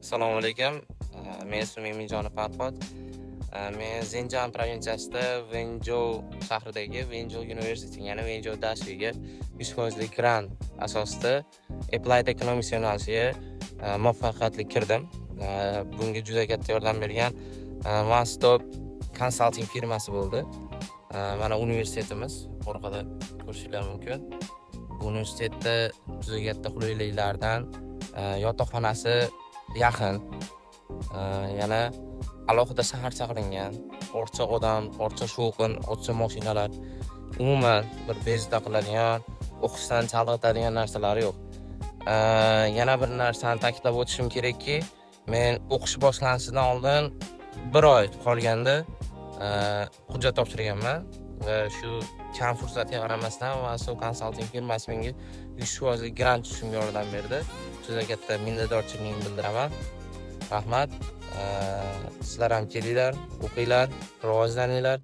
Assalomu alaykum. Men ismim Eminjonov Farhod. Men Zenjan provinsiyasida Wenzhou shahridagi Wenzhou University, ya'ni Wenzhou Dashiga 100% grant asosida Applied Economics yo'nalishiga muvaffaqiyatli kirdim. Bunga juda katta yordam bergan One Stop Consulting firmasi bo'ldi. Mana universitetimiz orqada ko'rishingiz mumkin. Bu universitetda juda katta qulayliklardan yotoqxonasi yaqin, yana alohida shahar qilingan, orcha odam, orcha shovqin, orcha mashinalar, umuman bir bezovta qiladigan, o'qishdan chalg'itadigan narsalar yo'q. Yana bir narsani ta'kidlab o'tishim kerakki, men o'qish boshlanishidan oldin 1 oy qolganda hujjat topshirganman va shu kam fursatga qaramasdan One Consulting firmasi menga 100% grant tushishimga yordam berdi. Juda katta minnatdorchiligimni bildiraman. Rahmat. Sizlar ham kelinglar, o'qinglar, rivojlaninglar.